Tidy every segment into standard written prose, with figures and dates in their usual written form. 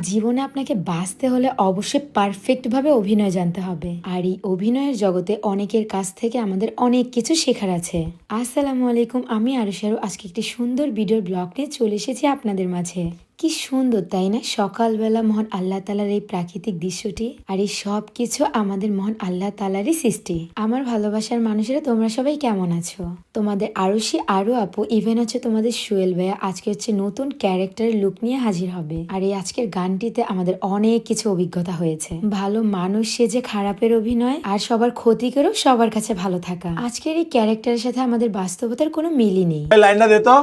জীবনে আপনাকে বাঁচতে হলে অবশ্যই পারফেক্ট ভাবে অভিনয় জানতে হবে, আর এই অভিনয়ের জগতে অনেকের কাছ থেকে আমাদের অনেক কিছু শেখার আছে। আসসালামু আলাইকুম, আমি আরুশারু আজকে একটি সুন্দর ভিডিওর ব্লগ নিয়ে চলে এসেছি আপনাদের মাঝে। কি সুন্দর তাই না, সকালবেলা মহান আল্লাহ তালার এই প্রাকৃতিক দৃশ্যটি, আর এই সব কিছু আমাদের মহান আল্লাহ তালারই সৃষ্টি। আমার ভালোবাসার মানুষেরা তোমরা সবাই কেমন আছো? তোমাদের আরুষি আরু আপু ইভেন হচ্ছে তোমাদের সুয়েল ভাইয়া আজকে হচ্ছে নতুন ক্যারেক্টারের লুক নিয়ে হাজির হবে। আর এই আজকের গানটিতে আমাদের অনেক কিছু অভিজ্ঞতা হয়েছে। ভালো মানুষ সেজে খারাপের অভিনয়, আর সবার ক্ষতি করেও সবার কাছে ভালো থাকা। আজকের এই ক্যারেক্টারের সাথে আমাদের বাস্তবতার কোনো মিলই নেই। লাইনটা দে তো।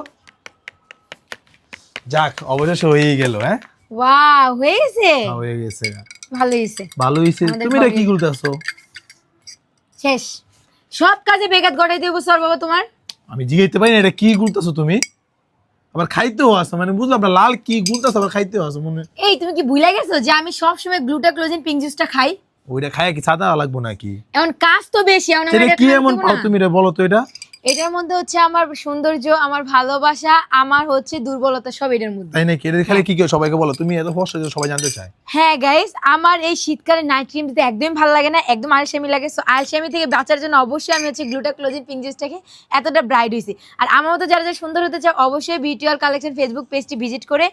যাক, অবশেষে হয়েই গেল। হ্যাঁ, ওয়াও, হয়ে গেছে। হয়ে গেছে, ভালো হয়েছে, ভালো হয়েছে। আমাদের তুমি এটা কি problem- করতেছো? শেষ সব কাজে বেগাত গড়াই দেবো স্যার বাবা তোমার। আমি জিগাইতে পারি না এটা কি করতেছো তুমি। আবার খাইতেও আসো, মানে বুঝলাম না, লাল কি গুলতেছো আবার খাইতেও আসো মনে। এই তুমি কি ভুলে গেছো যে আমি সব সময় গ্লুটাক্লোজিন পিঙ্ক জুসটা খাই? ওইটা খায় কি ছাতা লাগবো নাকি? এমন কাজ তো বেশি, এমন সেটা আমরা কি এটা এমন খাইতে পাও না। তুমি, এটা বলো তো। এটা এটার মধ্যে হচ্ছে আমার সৌন্দর্য, আমার ভালোবাসা, আমার হচ্ছে দুর্বলতা সব এটার মধ্যে। তাই নাকি? এটা খেলে কি কেউ সবাইকে বলো? তুমি এত ফর্সা যে সবাই জানতে চায়। হ্যাঁ গাইস, আমার এই শীতকালে নাইট ক্রিম দিতে একদমই ভালো লাগে না, একদম আলসেমি লাগে। সো আলসেমি থেকে বাঁচার জন্য অবশ্যই আমি হচ্ছে গ্লুটাক্লোজিন পিঙ্ক জুসটাকে এতটা ব্রাইট হয়েছি। আর আমার মতো যারা যারা সুন্দর হতে চাও অবশ্যই বিউটিওয়াল কালেকশন ফেসবুক পেজটি ভিজিট করে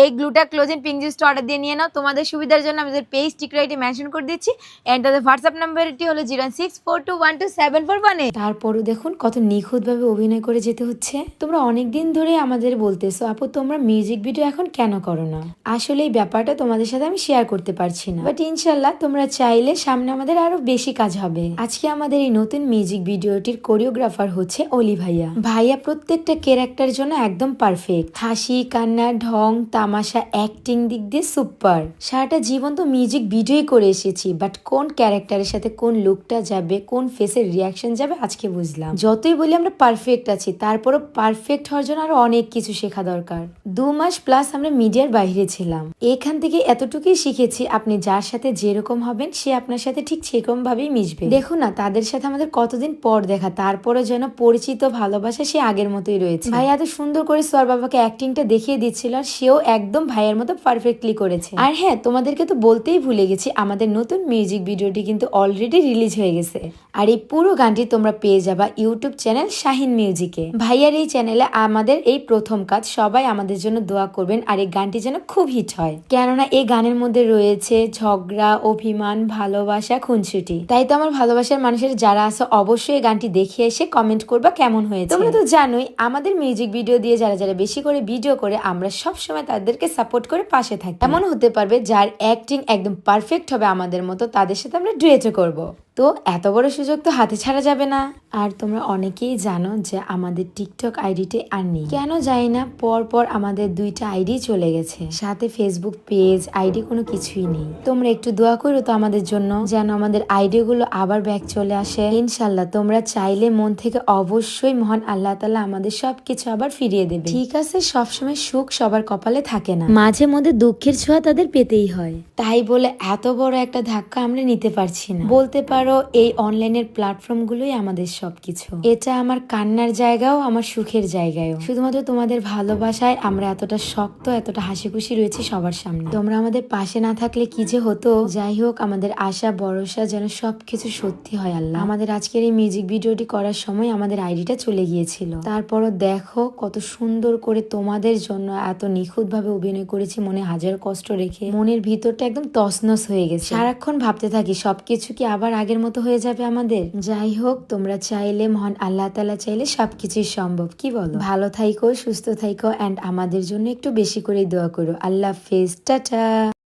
এই গ্লুটাক্লোজিন পিঙ্ক জুসটা অর্ডার দিয়ে নিয়ে নাও। তোমাদের সুবিধার জন্য আমাদের পেজ টিকরাইটে মেনশন করে দিচ্ছি, এন্ড তাদের হোয়াটসঅ্যাপ নাম্বারটি হলো 064212741। তারপরও দেখুন কত নিখুঁতভাবে অভিনয় করে যেতে হচ্ছে। তোমরা অনেকদিন ধরে আমাদের বলতেছো আপু তোমরা মিউজিক ভিডিও এখন কেন করো না। আসলে এই ব্যাপারটা তোমাদের সাথে আমি শেয়ার করতে পারছি না, বাট ইনশাল্লাহ তোমরা চাইলে সামনে আমাদের আরো বেশি কাজ হবে। আজকে আমাদের এই নতুন মিউজিক ভিডিওটির কোরিওগ্রাফার হচ্ছে অলি ভাইয়া। ভাইয়া প্রত্যেকটা ক্যারেক্টার জন্য একদম পারফেক্ট। হাসি, কান্না, ঢং, তামাশা, অ্যাক্টিং দিক দিয়ে সুপার। সারাটা জীবন তো মিউজিক ভিডিওই করে এসেছি, বাট কোন ক্যারেক্টারের সাথে কোন লুকটা যাবে, কোন ফেসের রিয়াকশন যাবে আজকে বুঝলাম। যতই বলি আমরা পারফেক্ট আছি, তারপরও পারফেক্ট হওয়ার জন্য আরো অনেক কিছু শেখা দরকার। 2 মাস প্লাস আমরা মিডিয়ার বাইরে ছিলাম, এখান থেকে এতটুকুই শিখেছি আপনি যার সাথে যেরকম হবেন সে আপনার সাথে ঠিক সেরকম ভাবেই মিশবে। দেখুন না তাদের সাথে আমাদের কতদিন পর দেখা, তারপরও যেন পরিচিত ভালোবাসা সে আগের মতোই রয়েছে। ভাই এত সুন্দর করে সর বাবাকে অ্যাক্টিংটা দেখিয়ে দিচ্ছিল, আর সেও একদম ভাইয়ের মতো পারফেক্টলি করেছে। আর হ্যাঁ, তোমাদেরকে তো বলতেই ভুলে গেছি, আমাদের নতুন মিউজিক ভিডিওটি কিন্তু অলরেডি রিলিজ হয়ে গেছে। আর এই পুরো গানটি তোমরা পেয়ে যাবা ইউটিউব চ্যানেল শাহিন মিউজিকে। ভাইয়ার এই চ্যানেলে আমাদের এই প্রথম কাজ, সবাই আমাদের জন্য দোয়া করবেন আর এই গানটি যেন খুব হিট হয়, কেননা এই গানের মধ্যে রয়েছে ঝগড়া, অভিমান, ভালোবাসা, খুনসুটি। তাই তো আমার ভালোবাসার মানুষের যারা আছে অবশ্যই এই গানটি দেখে এসে কমেন্ট করবা কেমন হয়েছে। তোমরা তো জানোই আমাদের মিউজিক ভিডিও দিয়ে যারা যারা বেশি করে ভিডিও করে আমরা সব সময় তাদেরকে সাপোর্ট করে পাশে থাকি। এমন হতে পারবে যার অ্যাক্টিং একদম পারফেক্ট হবে আমাদের মতো, তাদের সাথে আমরা ডুয়েটও করব। তো এত বড় সুযোগ তো হাতে ছাড়া যাবে না। আর তোমরা অনেকেই জানো যে আমাদের টিকটক আইডিতে আর নেই, কেন জানি না, পর পর আমাদের 2টা আইডি চলে গেছে, সাথে ফেসবুক পেজ আইডি কোনো কিছুই নেই। তোমরা একটু দোয়া করো তো আমাদের জন্য, যেন আমাদের আইডি গুলো আবার ব্যাক চলে আসে ইনশাল্লাহ। তোমরা চাইলে মন থেকে অবশ্যই মহান আল্লাহ তাআলা আমাদের সবকিছু আবার ফিরিয়ে দেবে। ঠিক আছে, সবসময় সুখ সবার কপালে থাকে না, মাঝে মধ্যে দুঃখের ছোঁয়া তাদের পেতেই হয়। তাই বলে এত বড় একটা ধাক্কা আমরা নিতে পারছি না। বলতে পারো এই অনলাইনের প্ল্যাটফর্ম গুলোই আমাদের সবকিছু। এটা আমার কান্নার জায়গাও, আমার সুখের জায়গাও। শুধুমাত্র তোমাদের ভালোবাসায় আমরা এতটা শক্ত, এতটা হাসি খুশি রয়েছি সবার সামনে। তোমরা আমাদের পাশে না থাকলে কি যে হতো। যাই হোক, আমাদের আশা ভরসা যেন সবকিছু সত্যি হয় আল্লাহ। আমাদের আজকের এই মিউজিক ভিডিওটি করার সময় আমাদের আইডিটা চলে গিয়েছিল, তারপরও দেখো কত সুন্দর করে তোমাদের জন্য এত নিখুঁত ভাবে অভিনয় করেছি, মনে হাজার কষ্ট রেখে। মনের ভিতরটা একদম তছনছ হয়ে গেছে। সারাক্ষণ ভাবতে থাকি সবকিছু কি আবার আগের মতো হয়ে যাবে আমাদের। যাই হোক, তোমরা চাইলে, মহান আল্লাহ তাআলা চাইলে সবকিছুই সম্ভব, কি বলো? ভালো থাইকো, সুস্থ থাইকো, এন্ড আমাদের জন্য একটু বেশি করে দোয়া করো। আল্লাহ হাফেজ, টাটা।